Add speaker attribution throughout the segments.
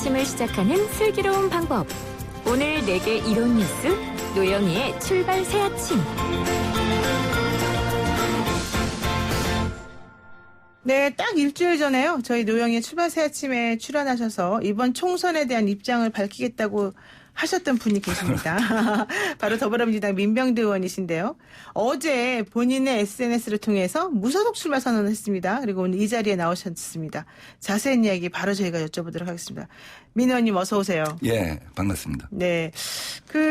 Speaker 1: 아침을 시작하는 슬기로운 방법. 오늘 내게 이런 뉴스, 노영희의 출발 새 아침.
Speaker 2: 네, 딱 일주일 전에요. 저희 노영희의 출발 새 아침에 출연하셔서 이번 총선에 대한 입장을 밝히겠다고 하셨던 분이 계십니다. 바로 더불어민주당 민병대 의원이신데요. 어제 본인의 SNS를 통해서 무소속 출마 선언을 했습니다. 그리고 오늘 이 자리에 나오셨습니다. 자세한 이야기 바로 저희가 여쭤보도록 하겠습니다. 민 의원님 어서 오세요.
Speaker 3: 예, 반갑습니다.
Speaker 2: 네,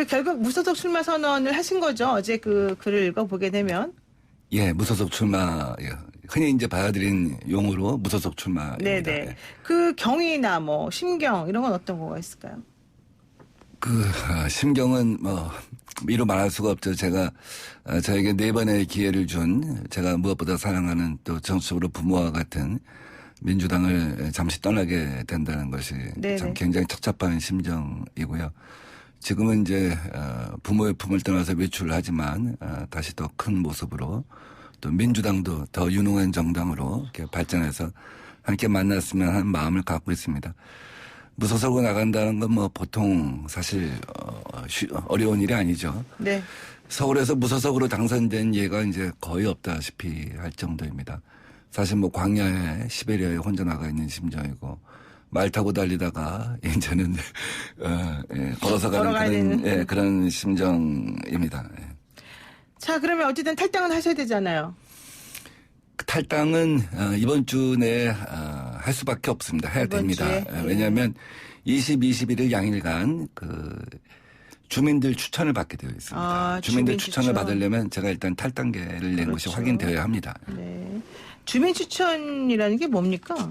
Speaker 2: 결국 무소속 출마 선언을 하신 거죠. 어제 그 글을 읽어보게 되면.
Speaker 3: 예, 무소속 출마, 흔히 이제 받아들인 용어로 무소속 출마입니다.
Speaker 2: 네네.
Speaker 3: 예.
Speaker 2: 그 경위나 뭐 심경 이런 건 어떤 거가 있을까요?
Speaker 3: 심경은 이루 말할 수가 없죠. 제가 저에게 4번의 기회를 준 제가 무엇보다 사랑하는 또 정치적으로 부모와 같은 민주당을 잠시 떠나게 된다는 것이
Speaker 2: 네네.
Speaker 3: 참 굉장히 착잡한 심정이고요. 지금은 이제 부모의 품을 떠나서 외출하지만 다시 더 큰 모습으로 또 민주당도 더 유능한 정당으로 이렇게 발전해서 함께 만났으면 하는 마음을 갖고 있습니다. 무소속으로 나간다는 건 보통 사실 어려운 일이 아니죠.
Speaker 2: 네.
Speaker 3: 서울에서 무소속으로 당선된 예가 이제 거의 없다시피 할 정도입니다. 사실 광야에 시베리아에 혼자 나가 있는 심정이고 말 타고 달리다가 이제는 걸어서 가는 그런 심정입니다.
Speaker 2: 자, 그러면 어쨌든 탈당은 하셔야 되잖아요.
Speaker 3: 탈당은 이번 주 내에 할 수밖에 없습니다. 해야 됩니다. 왜냐하면 20, 21일 양일간 주민들 추천을 받게 되어 있습니다. 주민들 추천을 받으려면 제가 일단 탈당계를 낸 것이 확인되어야 합니다.
Speaker 2: 네. 주민 추천이라는 게 뭡니까?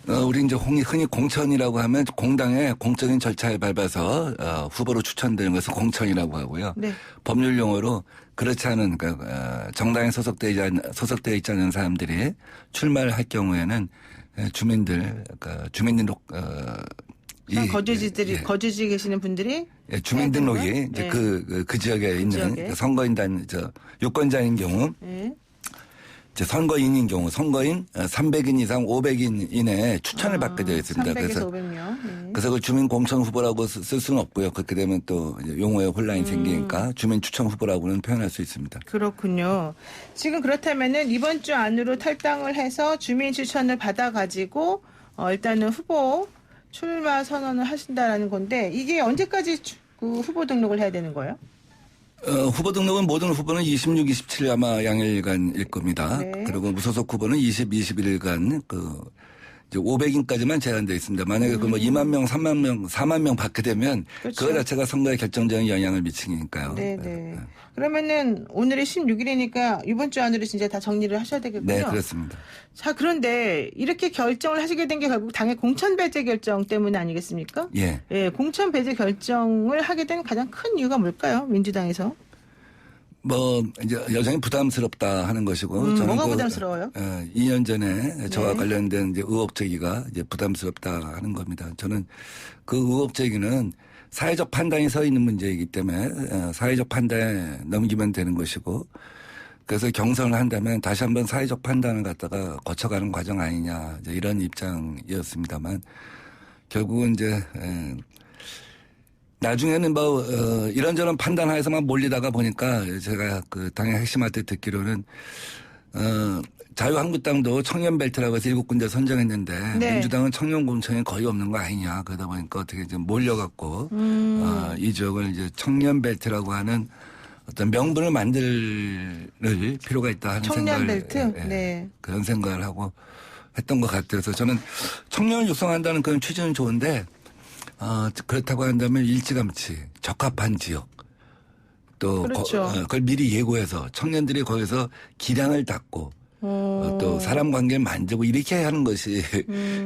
Speaker 3: 우리 이제 흔히 공천이라고 하면 공당의 공적인 절차에 밟아서 후보로 추천되는 것을 공천이라고 하고요. 네. 법률 용어로 그렇지 않은 정당에 소속되어 있지 않은 사람들이 출마를 할 경우에는 주민들 주민등록
Speaker 2: 거주지 계시는 분들이
Speaker 3: 주민등록이 이제 그 지역에 있는 선거인단 유권자인 경우. 선거인인 경우 선거인 300인 이상 500인 이내에 추천을 받게 되어 있습니다.
Speaker 2: 300에서 500명.
Speaker 3: 그래서 그 주민 공천 후보라고 쓸 수는 없고요. 그렇게 되면 또 용어에 혼란이 생기니까 주민 추천 후보라고는 표현할 수 있습니다.
Speaker 2: 그렇군요. 지금 그렇다면은 이번 주 안으로 탈당을 해서 주민 추천을 받아가지고 일단은 후보 출마 선언을 하신다라는 건데 이게 언제까지 그 후보 등록을 해야 되는 거예요?
Speaker 3: 후보 등록은 모든 후보는 26, 27 아마 양일간일 겁니다.
Speaker 2: 네.
Speaker 3: 그리고 무소속 후보는 20, 21일간 이제 500인까지만 제한되어 있습니다. 만약에 2만 명, 3만 명, 4만 명 받게 되면 그렇죠. 그거 자체가 선거에 결정적인 영향을 미치니까요.
Speaker 2: 네네. 그러면은 오늘이 16일이니까 이번 주 안으로 진짜 다 정리를 하셔야 되겠군요.
Speaker 3: 네, 그렇습니다.
Speaker 2: 자, 그런데 이렇게 결정을 하시게 된 게 결국 당의 공천 배제 결정 때문 아니겠습니까?
Speaker 3: 예.
Speaker 2: 예, 공천 배제 결정을 하게 된 가장 큰 이유가 뭘까요? 민주당에서?
Speaker 3: 이제 여전히 부담스럽다 하는 것이고. 저는
Speaker 2: 뭐가 부담스러워요?
Speaker 3: 2년 전에 저와 관련된 이제 의혹 제기가 이제 부담스럽다 하는 겁니다. 저는 그 의혹 제기는 사회적 판단이 서 있는 문제이기 때문에 사회적 판단에 넘기면 되는 것이고 그래서 경선을 한다면 다시 한번 사회적 판단을 갖다가 거쳐가는 과정 아니냐 이제 이런 입장이었습니다만 결국은 이제 나중에는 이런저런 판단하에서만 몰리다가 보니까 제가 그 당의 핵심한테 듣기로는 자유한국당도 청년벨트라고 해서 7군데 선정했는데 네. 민주당은 청년 공천이 거의 없는 거 아니냐 그러다 보니까 어떻게 이제 몰려갖고 이 지역을 이제 청년벨트라고 하는 어떤 명분을 만들 필요가 있다 하는
Speaker 2: 청년벨트? 네.
Speaker 3: 그런 생각을 하고 했던 것 같아서 저는 청년을 육성한다는 그런 취지는 좋은데 그렇다고 한다면 일찌감치 적합한 지역 또
Speaker 2: 그렇죠.
Speaker 3: 그걸 미리 예고해서 청년들이 거기서 기량을 닦고 또 사람 관계를 만들고 이렇게 하는 것이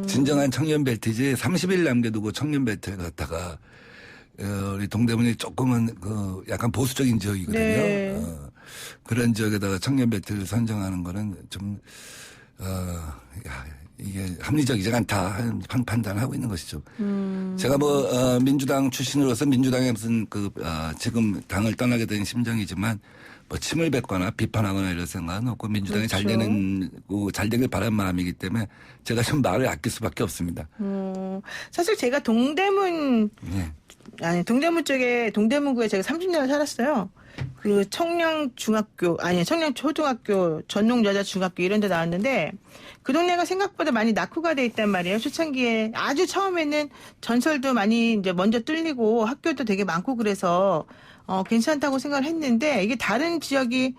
Speaker 3: 진정한 청년 벨트지 30일 남겨두고 청년 벨트를 갖다가 우리 동대문이 조금은 약간 보수적인 지역이거든요.
Speaker 2: 네.
Speaker 3: 그런 지역에다가 청년 벨트를 선정하는 거는 좀 이게 합리적이지 않다 하는 판단을 하고 있는 것이죠. 제가 민주당 출신으로서 민주당에 무슨 지금 당을 떠나게 된 심정이지만 뭐 침을 뱉거나 비판하거나 이럴 생각은 없고 민주당이 잘 잘 되길 바라는 마음이기 때문에 제가 좀 말을 아낄 수밖에 없습니다.
Speaker 2: 사실 제가 동대문 쪽에 동대문구에 제가 30년을 살았어요. 그 청량초등학교, 전농여자중학교 이런 데 나왔는데 그 동네가 생각보다 많이 낙후가 돼 있단 말이에요. 초창기에 아주 처음에는 전설도 많이 이제 먼저 뚫리고 학교도 되게 많고 그래서 괜찮다고 생각을 했는데 이게 다른 지역이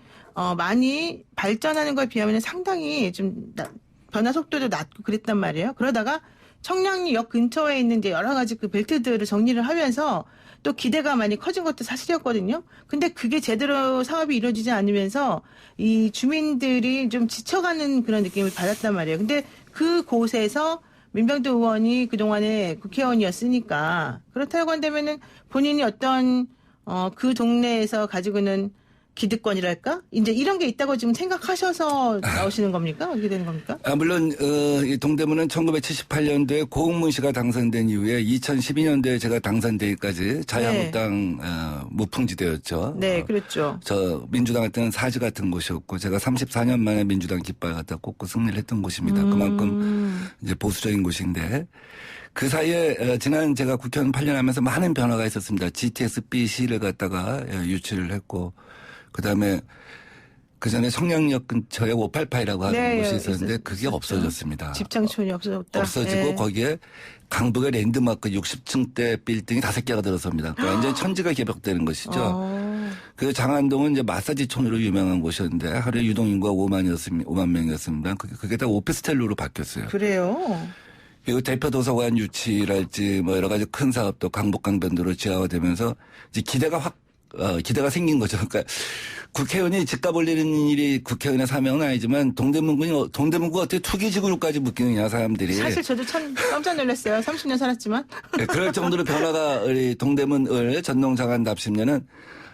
Speaker 2: 많이 발전하는 거에 비하면 상당히 좀 변화 속도도 낮고 그랬단 말이에요. 그러다가 청량리역 근처에 있는 이제 여러 가지 그 벨트들을 정리를 하면서 또 기대가 많이 커진 것도 사실이었거든요. 근데 그게 제대로 사업이 이루어지지 않으면서 이 주민들이 좀 지쳐가는 그런 느낌을 받았단 말이에요. 근데 그곳에서 민병두 의원이 그동안에 국회의원이었으니까 그렇다고 한다면은 본인이 어떤 그 동네에서 가지고 있는 기득권이랄까? 이제 이런 게 있다고 지금 생각하셔서 나오시는 겁니까? 어떻게 되는 겁니까?
Speaker 3: 물론 이 동대문은 1978년도에 고흥문 씨가 당선된 이후에 2012년도에 제가 당선되기까지 자유한국당 무풍지대였죠.
Speaker 2: 네, 그렇죠.
Speaker 3: 저 민주당 같은 사지 같은 곳이었고 제가 34년 만에 민주당 깃발 갖다 꽂고 승리를 했던 곳입니다. 그만큼 이제 보수적인 곳인데 그 사이에 지난 제가 국회의원 8년 하면서 많은 변화가 있었습니다. GTX-BC를 갖다가 유치를 했고 그다음에 그전에 청량역 근처에 588이라고 하는 곳이 있었는데 그게 없어졌습니다.
Speaker 2: 집창촌이
Speaker 3: 없어지고
Speaker 2: 네.
Speaker 3: 거기에 강북의 랜드마크 60층대 빌딩이 5개가 들어섭니다. 그러니까 완전히 천지가 개벽되는 것이죠. 그 장안동은 이제 마사지촌으로 유명한 곳이었는데 하루에 유동인구가 5만 명이었습니다. 그게 다 오피스텔로로 바뀌었어요.
Speaker 2: 그래요?
Speaker 3: 그리고 대표 도서관 유치랄지 뭐 여러 가지 큰 사업도 강북강변도로 지하화되면서 이제 기대가 생긴 거죠. 그러니까 국회의원이 집값 올리는 일이 국회의원의 사명은 아니지만 동대문구가 어떻게 투기지구로까지 묶이느냐 사람들이.
Speaker 2: 사실 저도 참 깜짝 놀랐어요. 30년 살았지만.
Speaker 3: 네, 그럴 정도로 변화가 우리 동대문을 전농장안 납십년은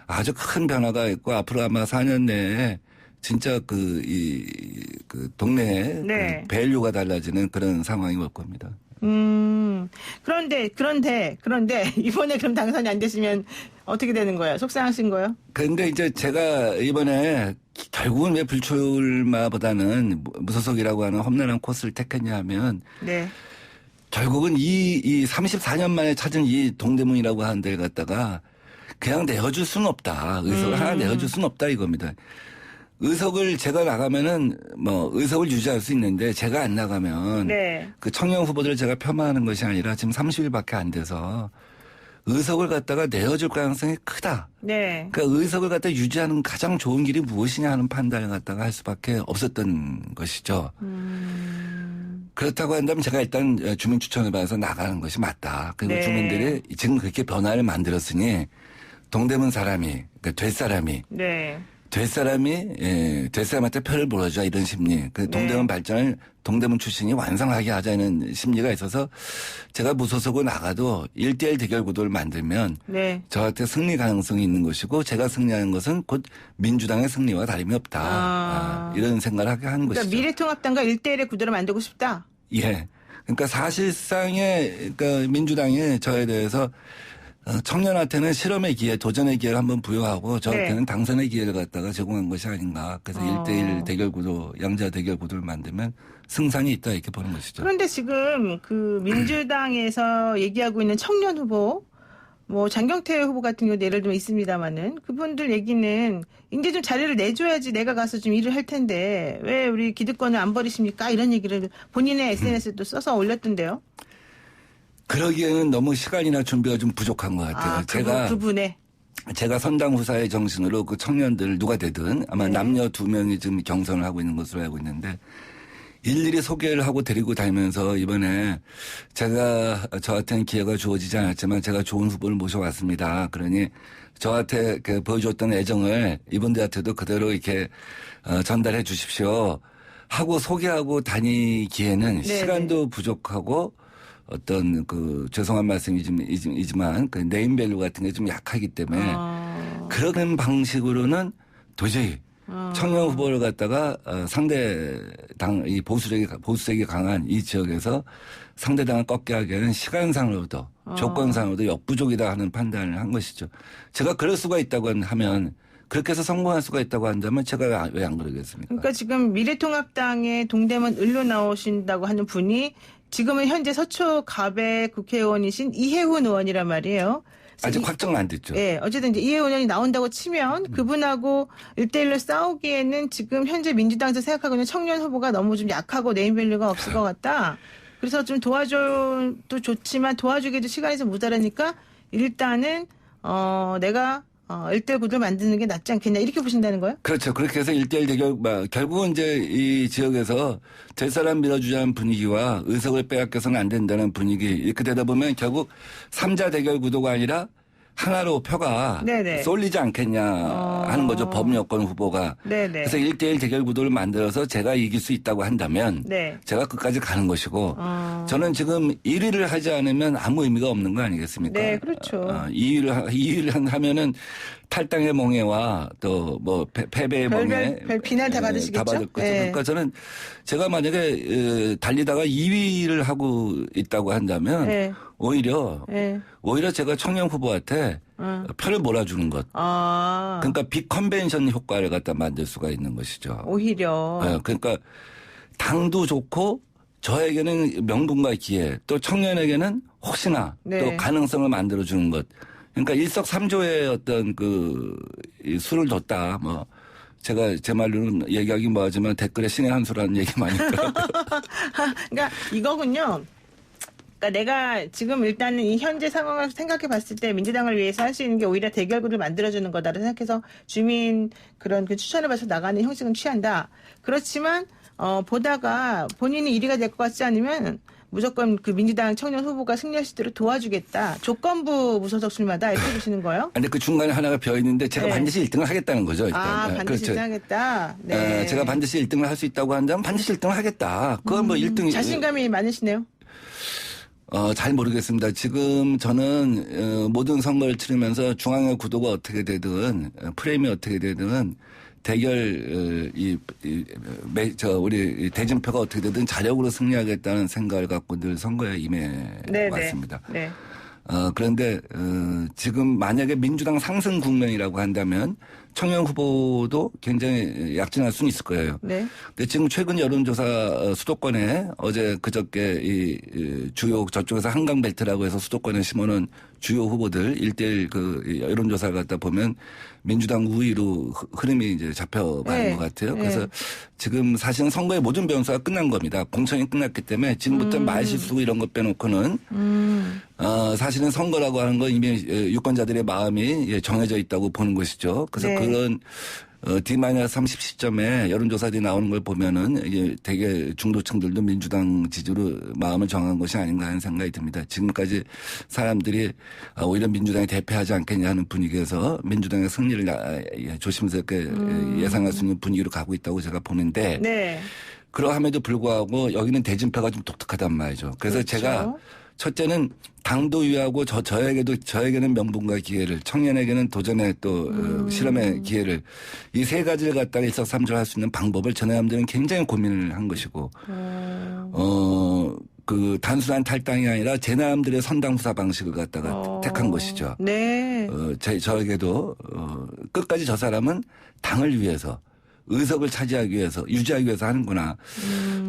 Speaker 3: 아주 큰 변화가 있고 앞으로 아마 4년 내에 진짜 그 동네에
Speaker 2: 네.
Speaker 3: 그 밸류가 달라지는 그런 상황이 올 겁니다.
Speaker 2: 그런데 이번에 그럼 당선이 안 되시면 어떻게 되는 거예요? 속상하신 거예요?
Speaker 3: 그런데 이제 제가 이번에 결국은 왜 불출마보다는 무소속이라고 하는 험난한 코스를 택했냐 하면
Speaker 2: 네.
Speaker 3: 결국은 이 34년 만에 찾은 이 동대문이라고 하는 데를 갖다가 그냥 내어줄 수는 없다. 의석을 하나 내어줄 수는 없다 이겁니다. 의석을 제가 나가면은 뭐 의석을 유지할 수 있는데 제가 안 나가면
Speaker 2: 네.
Speaker 3: 그 청년 후보들을 제가 폄하하는 것이 아니라 지금 30일밖에 안 돼서 의석을 갖다가 내어줄 가능성이 크다.
Speaker 2: 네.
Speaker 3: 그러니까 의석을 갖다 유지하는 가장 좋은 길이 무엇이냐 하는 판단을 갖다가 할 수밖에 없었던 것이죠. 그렇다고 한다면 제가 일단 주민 추천을 받아서 나가는 것이 맞다. 그리고
Speaker 2: 네.
Speaker 3: 주민들이 지금 그렇게 변화를 만들었으니 동대문 사람이 그러니까 될 사람한테 표를 몰아주자 이런 심리. 그 동대문 발전을 동대문 출신이 완성하게 하자는 심리가 있어서 제가 무소속으로 나가도 1대1 대결 구도를 만들면
Speaker 2: 네.
Speaker 3: 저한테 승리 가능성이 있는 것이고 제가 승리하는 것은 곧 민주당의 승리와 다름이 없다. 이런 생각을 하게 하는
Speaker 2: 그러니까
Speaker 3: 것이죠.
Speaker 2: 미래통합당과 1대1의 구도를 만들고 싶다?
Speaker 3: 예. 그러니까 사실상의 그러니까 민주당이 저에 대해서 청년한테는 실험의 기회, 도전의 기회를 한번 부여하고 저한테는 당선의 기회를 갖다가 제공한 것이 아닌가. 그래서 1대1 대결 구도, 양자 대결 구도를 만들면 승산이 있다 이렇게 보는 것이죠.
Speaker 2: 그런데 지금 그 민주당에서 얘기하고 있는 청년 후보, 뭐 장경태 후보 같은 경우도 예를 들면 있습니다만은 그분들 얘기는 이제 좀 자리를 내줘야지 내가 가서 좀 일을 할 텐데 왜 우리 기득권을 안 버리십니까? 이런 얘기를 본인의 SNS에도 써서 올렸던데요.
Speaker 3: 그러기에는 너무 시간이나 준비가 좀 부족한 것 같아요. 제가 선당 후사의 정신으로 그 청년들 누가 되든 아마 남녀 2명이 지금 경선을 하고 있는 것으로 알고 있는데 일일이 소개를 하고 데리고 다니면서 이번에 저한테는 기회가 주어지지 않았지만 제가 좋은 후보를 모셔왔습니다. 그러니 저한테 보여줬던 애정을 이분들한테도 그대로 이렇게 전달해 주십시오. 하고 소개하고 다니기에는 시간도 부족하고 어떤 죄송한 말씀이지만 그 네임밸류 같은 게 좀 약하기 때문에 그런 방식으로는 도저히 청년 후보를 갖다가 상대당 이 보수색이 강한 이 지역에서 상대당을 꺾게 하기에는 시간상으로도 조건상으로도 역부족이다 하는 판단을 한 것이죠. 제가 그럴 수가 있다고 하면 그렇게 해서 성공할 수가 있다고 한다면 제가 왜 안 그러겠습니까?
Speaker 2: 그러니까 지금 미래통합당의 동대문 을로 나오신다고 하는 분이 지금은 현재 서초갑의 국회의원이신 이혜훈 의원이란 말이에요.
Speaker 3: 아직 확정은 안 됐죠.
Speaker 2: 예, 어쨌든 이제 이혜훈 의원이 나온다고 치면 그분하고 1대1로 싸우기에는 지금 현재 민주당에서 생각하고 있는 청년 후보가 너무 좀 약하고 네임밸류가 없을 것 같다. 그래서 좀 도와줘도 좋지만 도와주기도 시간이 좀 모자라니까 일단은 내가 1대1 구도를 만드는 게 낫지 않겠냐 이렇게 보신다는 거예요?
Speaker 3: 그렇죠. 그렇게 해서 1대1 대결, 결국은 이제 이 지역에서 될 사람 밀어주자는 분위기와 의석을 빼앗겨서는 안 된다는 분위기 이렇게 되다 보면 결국 3자 대결 구도가 아니라 하나로 표가
Speaker 2: 네네.
Speaker 3: 쏠리지 않겠냐 하는 거죠. 범여권 후보가.
Speaker 2: 네네.
Speaker 3: 그래서 1대1 대결 구도를 만들어서 제가 이길 수 있다고 한다면
Speaker 2: 네.
Speaker 3: 제가 끝까지 가는 것이고 저는 지금 1위를 하지 않으면 아무 의미가 없는 거 아니겠습니까?
Speaker 2: 네, 그렇죠.
Speaker 3: 2위를 하면은 탈당의 멍해와 또 뭐 패배의 멍해
Speaker 2: 별 비난 다 받으시겠죠?
Speaker 3: 다 받을 거죠.
Speaker 2: 네.
Speaker 3: 그러니까 저는 제가 만약에 달리다가 2위를 하고 있다고 한다면
Speaker 2: 네.
Speaker 3: 오히려 제가 청년 후보한테 표를 몰아주는 것. 그러니까 빅컨벤션 효과를 갖다 만들 수가 있는 것이죠.
Speaker 2: 오히려.
Speaker 3: 네, 그러니까 당도 좋고 저에게는 명분과 기회 또 청년에게는 혹시나
Speaker 2: 네.
Speaker 3: 또 가능성을 만들어주는 것. 그러니까 일석삼조의 어떤 이 수를 뒀다. 뭐 제가 제 말로는 얘기하기 뭐하지만 댓글에 신의 한 수라는 얘기 많이 있더라고요.
Speaker 2: 그러니까 이거군요. 그러니까 내가 지금 일단은 이 현재 상황을 생각해 봤을 때 민주당을 위해서 할 수 있는 게 오히려 대결구를 만들어주는 거다라고 생각해서 주민 그런 그 추천을 받아서 나가는 형식은 취한다. 그렇지만 보다가 본인이 1위가 될 것 같지 않으면 무조건 그 민주당 청년 후보가 승리할 수 있도록 도와주겠다. 조건부 무소속 출마다 이렇게 보시는 거예요?
Speaker 3: 근데 그 중간에 하나가 비어 있는데 제가
Speaker 2: 네.
Speaker 3: 반드시 1등을 하겠다는 거죠. 일단.
Speaker 2: 반드시
Speaker 3: 그렇죠.
Speaker 2: 하겠다. 네.
Speaker 3: 제가 반드시 1등을 할 수 있다고 한다면 반드시 1등을 하겠다. 그건 뭐 1등
Speaker 2: 자신감이 많으시네요.
Speaker 3: 잘 모르겠습니다. 지금 저는 모든 선거를 치르면서 중앙의 구도가 어떻게 되든 프레임이 어떻게 되든 대결 우리 대진표가 어떻게 되든 자력으로 승리하겠다는 생각을 갖고 늘 선거에 임해 왔습니다.
Speaker 2: 네.
Speaker 3: 그런데 지금 만약에 민주당 상승 국면이라고 한다면 청년 후보도 굉장히 약진할 수는 있을 거예요.
Speaker 2: 네.
Speaker 3: 근데 지금 최근 여론조사 수도권에 어제 그저께 이 주요 저쪽에서 한강벨트라고 해서 수도권에 심어놓은 주요 후보들 1대1 그 여론조사를 갖다 보면 민주당 우위로 흐름이 이제 잡혀가는
Speaker 2: 네.
Speaker 3: 것 같아요.
Speaker 2: 네.
Speaker 3: 그래서 지금 사실은 선거의 모든 변수가 끝난 겁니다. 공천이 끝났기 때문에 지금부터 말실수 이런 것 빼놓고는 사실은 선거라고 하는 건 이미 유권자들의 마음이 정해져 있다고 보는 것이죠. 그래서
Speaker 2: 네.
Speaker 3: 그런 D-30 시점에 여론조사들이 나오는 걸 보면은 이게 되게 중도층들도 민주당 지지로 마음을 정한 것이 아닌가 하는 생각이 듭니다. 지금까지 사람들이 오히려 민주당이 대패하지 않겠냐 하는 분위기에서 민주당의 승리를 조심스럽게 예상할 수 있는 분위기로 가고 있다고 제가 보는데
Speaker 2: 네.
Speaker 3: 그러함에도 불구하고 여기는 대진표가 좀 독특하단 말이죠. 그래서
Speaker 2: 그렇죠.
Speaker 3: 제가 첫째는 당도 유하고 저에게는 명분과 기회를 청년에게는 도전의 또 실험의 기회를 이 세 가지를 갖다가 일석삼조를 할 수 있는 방법을 전 사람들은 굉장히 고민을 한 것이고 그 단순한 탈당이 아니라 제 나름들의 선당후사 방식을 갖다가 택한 것이죠.
Speaker 2: 네.
Speaker 3: 저에게도 끝까지 저 사람은 당을 위해서 의석을 차지하기 위해서 유지하기 위해서 하는구나.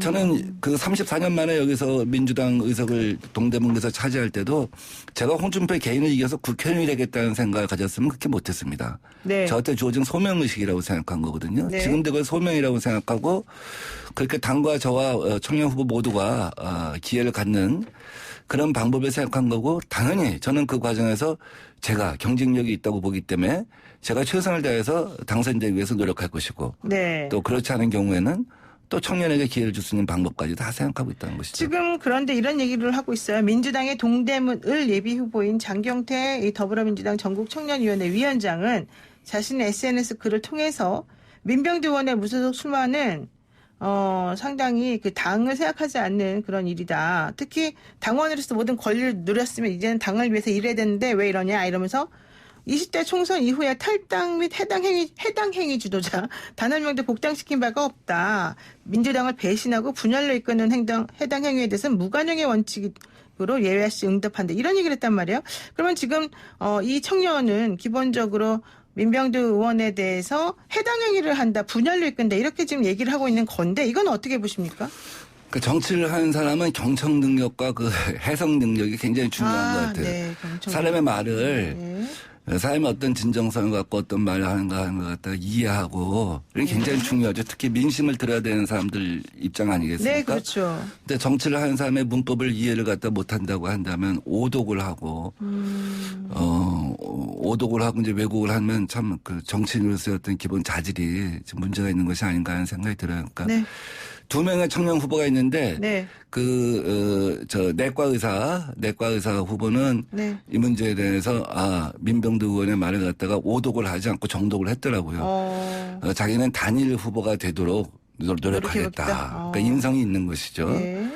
Speaker 3: 저는 그 34년 만에 여기서 민주당 의석을 동대문에서 차지할 때도 제가 홍준표 개인을 이겨서 국회의원이 되겠다는 생각을 가졌으면 그렇게 못했습니다.
Speaker 2: 네.
Speaker 3: 저한테 주어진 소명의식이라고 생각한 거거든요.
Speaker 2: 네.
Speaker 3: 지금도 그걸 소명이라고 생각하고 그렇게 당과 저와 청년 후보 모두가 기회를 갖는 그런 방법을 생각한 거고 당연히 저는 그 과정에서 제가 경쟁력이 있다고 보기 때문에 제가 최선을 다해서 당선되기 위해서 노력할 것이고
Speaker 2: 네.
Speaker 3: 또 그렇지 않은 경우에는 또 청년에게 기회를 줄 수 있는 방법까지 다 생각하고 있다는 것이죠.
Speaker 2: 지금 그런데 이런 얘기를 하고 있어요. 민주당의 동대문 을 예비 후보인 장경태 이 더불어민주당 전국청년위원회 위원장은 자신의 SNS 글을 통해서 민병두 의원의 무소속 출마는 상당히 그 당을 생각하지 않는 그런 일이다. 특히 당원으로서 모든 권리를 누렸으면 이제는 당을 위해서 일해야 되는데 왜 이러냐 이러면서 20대 총선 이후에 탈당 및 해당 행위 주도자 단 한 명도 복당시킨 바가 없다. 민주당을 배신하고 분열로 이끄는 해당 행위에 대해서는 무관용의 원칙으로 예외 없이 응답한다. 이런 얘기를 했단 말이에요. 그러면 지금 이 청년은 기본적으로 민병두 의원에 대해서 해당 행위를 한다, 분열로 이끈다 이렇게 지금 얘기를 하고 있는 건데 이건 어떻게 보십니까?
Speaker 3: 그 정치를 하는 사람은 경청 능력과 그 해석 능력이 굉장히 중요한 것 같아요.
Speaker 2: 네,
Speaker 3: 사람의 말을
Speaker 2: 네.
Speaker 3: 사람의 어떤 진정성을 갖고 어떤 말을 하는가 하는 것 갖다가 이해하고 이게 굉장히 중요하죠. 특히 민심을 들어야 되는 사람들 입장 아니겠습니까?
Speaker 2: 네, 그렇죠.
Speaker 3: 근데 정치를 하는 사람의 문법을 이해를 갖다 못한다고 한다면 오독을 하고 오독을 하고 이제 왜곡을 하면 참 그 정치인으로서의 어떤 기본 자질이 좀 문제가 있는 것이 아닌가 하는 생각이 들어요. 그러니까
Speaker 2: 네.
Speaker 3: 2명의 청년 후보가 있는데
Speaker 2: 네.
Speaker 3: 내과 의사 후보는
Speaker 2: 네.
Speaker 3: 이 문제에 대해서 민병두 의원의 말을 갖다가 오독을 하지 않고 정독을 했더라고요. 자기는 단일 후보가 되도록 노력하겠다. 그러니까 인성이 있는 것이죠.
Speaker 2: 네.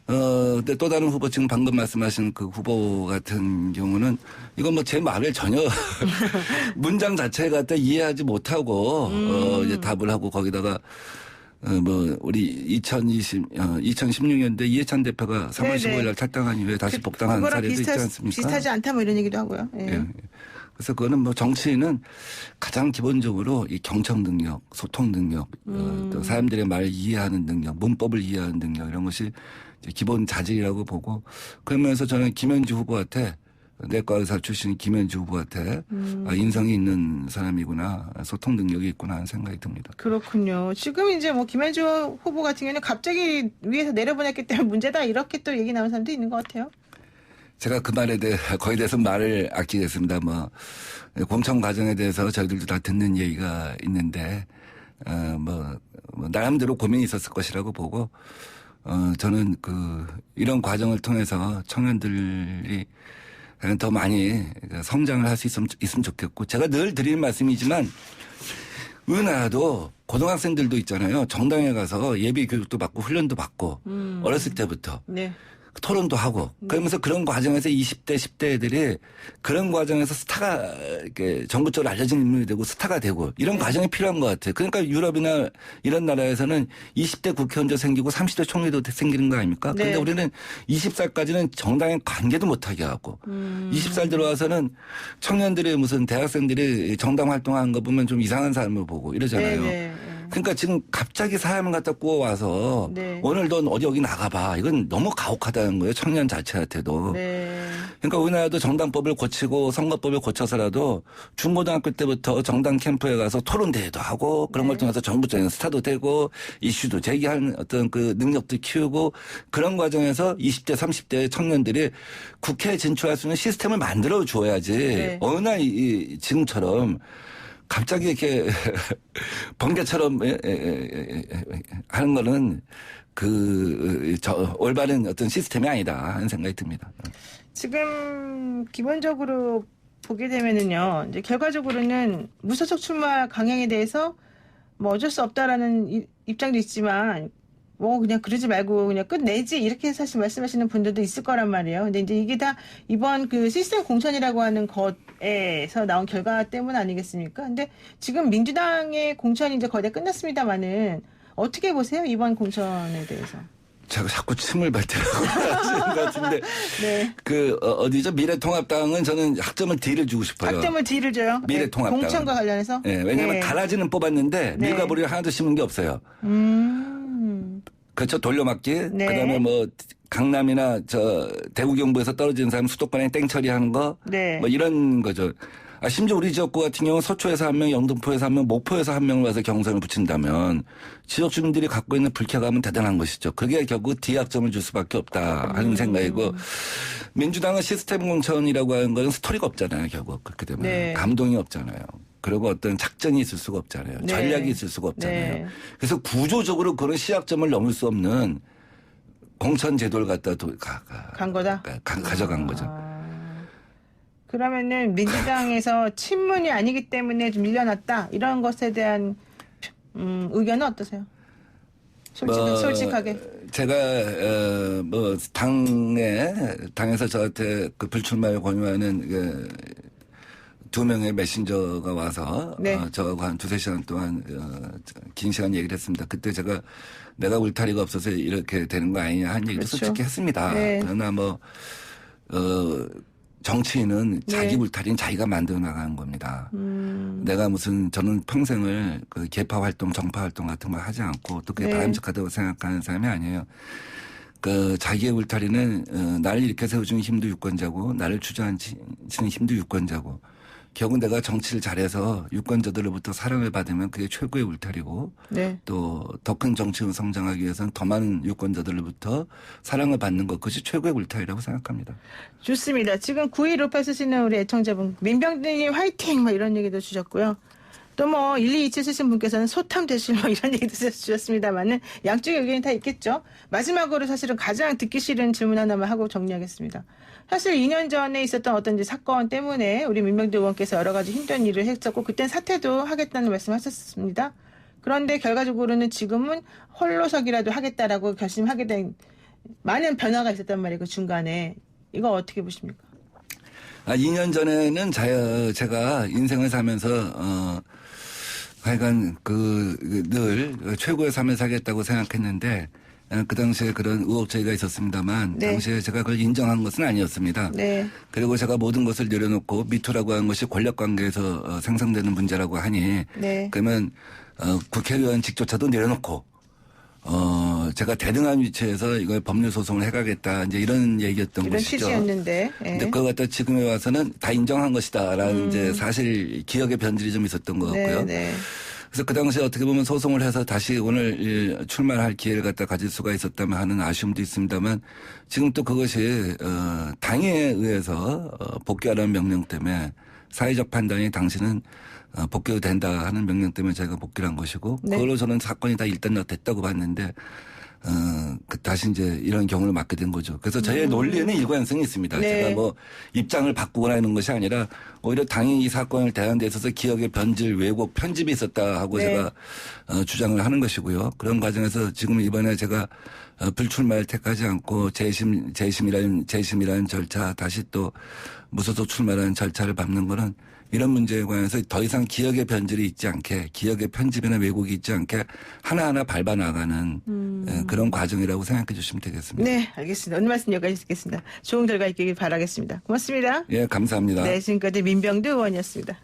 Speaker 3: 근데 또 다른 후보 지금 방금 말씀하신 그 후보 같은 경우는 이건 뭐 제 말을 전혀 문장 자체를 갖다 이해하지 못하고 이제 답을 하고 거기다가 우리 2016년대 이해찬 대표가 3월 15일 날 탈당한 이후에 다시 복당한 사례도 있지 않습니까?
Speaker 2: 비슷하지 않다 뭐 이런 얘기도 하고요. 예.
Speaker 3: 예. 그래서 그거는 뭐 정치인은 가장 기본적으로 이 경청 능력, 소통 능력, 또 사람들의 말을 이해하는 능력, 문법을 이해하는 능력 이런 것이 이제 기본 자질이라고 보고 그러면서 저는 김현주 후보한테 내과 의사 출신 김현주 후보한테 인성이 있는 사람이구나, 소통 능력이 있구나 하는 생각이 듭니다.
Speaker 2: 그렇군요. 지금 이제 뭐 김현주 후보 같은 경우는 갑자기 위에서 내려보냈기 때문에 문제다 이렇게 또 얘기 나오는 사람도 있는 것 같아요.
Speaker 3: 제가 그 말에 대해 거기에 대해서 말을 아끼겠습니다. 뭐 공천 과정에 대해서 저희들도 다 듣는 얘기가 있는데 나름대로 고민이 있었을 것이라고 보고 저는 이런 과정을 통해서 청년들이 더 많이 성장을 할 수 있으면 좋겠고 제가 늘 드리는 말씀이지만 은하도 고등학생들도 있잖아요. 정당에 가서 예비 교육도 받고 훈련도 받고 어렸을 때부터.
Speaker 2: 네.
Speaker 3: 토론도 하고 그러면서 그런 과정에서 20대 10대 애들이 그런 과정에서 스타가 이렇게 전국적으로 알려진 인물이 되고 스타가 되고 이런 과정이 필요한 것 같아요. 그러니까 유럽이나 이런 나라에서는 20대 국회의원도 생기고 30대 총리도 생기는 거 아닙니까?
Speaker 2: 네.
Speaker 3: 그런데 우리는 20살까지는 정당에 관계도 못하게 하고 20살 들어와서는 청년들이 무슨 대학생들이 정당 활동하는 거 보면 좀 이상한 사람을 보고 이러잖아요.
Speaker 2: 네.
Speaker 3: 그러니까 지금 갑자기 사람을 갖다 구워와서
Speaker 2: 네.
Speaker 3: 오늘 넌 어디 나가봐. 이건 너무 가혹하다는 거예요. 청년 자체한테도.
Speaker 2: 네.
Speaker 3: 그러니까 우리나라도 정당법을 고치고 선거법을 고쳐서라도 중고등학교 때부터 정당 캠프에 가서 토론대회도 하고 그런 걸 통해서 정부적인 스타도 되고 이슈도 제기하는 어떤 그 능력도 키우고 그런 과정에서 20대 30대 청년들이 국회에 진출할 수 있는 시스템을 만들어 줘야지.
Speaker 2: 네.
Speaker 3: 어느 날 지금처럼 갑자기 이렇게 번개처럼 하는 거는 올바른 어떤 시스템이 아니다 하는 생각이 듭니다.
Speaker 2: 지금 기본적으로 보게 되면은요, 이제 결과적으로는 무소속 출마 강행에 대해서 뭐 어쩔 수 없다라는 입장도 있지만 뭐 그냥 그러지 말고 그냥 끝내지 이렇게 사실 말씀하시는 분들도 있을 거란 말이에요. 근데 이제 이게 다 이번 그 시스템 공천이라고 하는 것에서 나온 결과 때문 아니겠습니까? 근데 지금 민주당의 공천이 이제 거의 다 끝났습니다만은 어떻게 보세요? 이번 공천에 대해서?
Speaker 3: 제가 자꾸 침을 뱉으라고 하시는 것 같은데.
Speaker 2: 네.
Speaker 3: 어디죠? 미래통합당은 저는 학점을 D를 주고 싶어요.
Speaker 2: 학점을 D를 줘요?
Speaker 3: 미래통합당.
Speaker 2: 공천과 관련해서?
Speaker 3: 네, 왜냐면 가라지는 뽑았는데
Speaker 2: 네.
Speaker 3: 밀가부리 하나도 심은 게 없어요. 그렇죠. 돌려막기.
Speaker 2: 네.
Speaker 3: 그다음에 뭐 강남이나 대구 경부에서 떨어지는 사람 수도권에 땡처리하는 거.
Speaker 2: 네.
Speaker 3: 뭐 이런 거죠. 심지어 우리 지역구 같은 경우는 서초에서 1명, 영등포에서 1명, 목포에서 1명을 와서 경선을 붙인다면 지역 주민들이 갖고 있는 불쾌감은 대단한 것이죠. 그게 결국 D학점을 줄 수밖에 없다 하는 생각이고 민주당은 시스템 공천이라고 하는 건 스토리가 없잖아요. 결국 그렇게 되면.
Speaker 2: 네.
Speaker 3: 감동이 없잖아요. 그리고 어떤 작전이 있을 수가 없잖아요.
Speaker 2: 네.
Speaker 3: 전략이 있을 수가 없잖아요.
Speaker 2: 네.
Speaker 3: 그래서 구조적으로 그런 시학점을 넘을 수 없는 공천 제도를 갖다
Speaker 2: 간 거다?
Speaker 3: 가져간 거죠.
Speaker 2: 그러면은 민주당에서 친문이 아니기 때문에 좀 밀려났다 이런 것에 대한 의견은 어떠세요? 솔직하게.
Speaker 3: 제가 당에서 저한테 그 불출마를 권유하는 2명의 메신저가 와서
Speaker 2: 네.
Speaker 3: 저하고 한 2-3시간 동안 긴 시간 얘기를 했습니다. 그때 제가 내가 울타리가 없어서 이렇게 되는 거 아니냐 한 얘기도
Speaker 2: 그렇죠.
Speaker 3: 솔직히 했습니다.
Speaker 2: 네.
Speaker 3: 그러나 정치인은
Speaker 2: 네.
Speaker 3: 자기 울타리는 자기가 만들어 나가는 겁니다. 내가 저는 평생을 그 계파 활동, 정파 활동 같은 걸 하지 않고 또 그게
Speaker 2: 네.
Speaker 3: 바람직하다고 생각하는 사람이 아니에요. 그 자기의 울타리는 나를 이렇게 세워주는 힘도 유권자고 나를 주저앉히는 힘도 유권자고 결국 내가 정치를 잘해서 유권자들로부터 사랑을 받으면 그게 최고의 울타리고
Speaker 2: 네.
Speaker 3: 또 더 큰 정치로 성장하기 위해서는 더 많은 유권자들로부터 사랑을 받는 것 그것이 최고의 울타리라고 생각합니다.
Speaker 2: 좋습니다. 지금 9158 쓰시는 우리 애청자분 민병대님 화이팅 뭐 이런 얘기도 주셨고요. 또 뭐 1227 쓰신 분께서는 소탐 대실 뭐 이런 얘기도 주셨습니다만은 양쪽의 의견이 다 있겠죠. 마지막으로 사실은 가장 듣기 싫은 질문 하나만 하고 정리하겠습니다. 사실 2년 전에 있었던 어떤 이제 사건 때문에 우리 민병대 의원께서 여러 가지 힘든 일을 했었고 그땐 사퇴도 하겠다는 말씀하셨습니다. 그런데 결과적으로는 지금은 홀로서기라도 하겠다라고 결심하게 된 많은 변화가 있었단 말이에요. 그 중간에. 이거 어떻게 보십니까?
Speaker 3: 2년 전에는 제가 인생을 살면서 하여간 늘 최고의 삶을 살겠다고 생각했는데 그 당시에 그런 의혹 제기가 있었습니다만
Speaker 2: 네.
Speaker 3: 당시에 제가 그걸 인정한 것은 아니었습니다.
Speaker 2: 네.
Speaker 3: 그리고 제가 모든 것을 내려놓고 미투라고 하는 것이 권력관계에서 생성되는 문제라고 하니
Speaker 2: 네.
Speaker 3: 그러면 국회의원직조차도 내려놓고 제가 대등한 위치에서 이걸 법률 소송을 해가겠다 이제 이런 얘기였던
Speaker 2: 이런
Speaker 3: 것이죠.
Speaker 2: 취지였는데. 예.
Speaker 3: 근데 그걸 갖다 지금에 와서는 다 인정한 것이다라는 이제 사실 기억의 변질이 좀 있었던 것 같고요.
Speaker 2: 네.
Speaker 3: 그래서 그 당시에 어떻게 보면 소송을 해서 다시 오늘 출마할 기회를 갖다 가질 수가 있었다면 하는 아쉬움도 있습니다만 지금 또 그것이 당에 의해서 복귀하라는 명령 때문에 사회적 판단이 당신은 복귀도 된다 하는 명령 때문에 제가 복귀를 한 것이고
Speaker 2: 네.
Speaker 3: 그걸로 저는 사건이 다 일단 됐다고 봤는데 다시 이제 이런 경우를 맞게 된 거죠. 그래서 저의 논리에는 일관성이 있습니다.
Speaker 2: 네.
Speaker 3: 제가 뭐 입장을 바꾸거나 하는 것이 아니라 오히려 당이 이 사건을 대하는 데 있어서 기억의 변질, 왜곡, 편집이 있었다 하고
Speaker 2: 네.
Speaker 3: 제가 주장을 하는 것이고요. 그런 과정에서 지금 이번에 제가 불출마를 택하지 않고 재심이라는 절차 다시 또 무소속 출마라는 절차를 밟는 거는 이런 문제에 관해서 더 이상 기억의 변질이 있지 않게 기억의 편집이나 왜곡이 있지 않게 하나하나 밟아나가는 그런 과정이라고 생각해 주시면 되겠습니다.
Speaker 2: 네, 알겠습니다. 오늘 말씀 여기까지 듣겠습니다. 좋은 결과 있길 바라겠습니다. 고맙습니다.
Speaker 3: 예, 감사합니다.
Speaker 2: 네, 지금까지 민병대 의원이었습니다.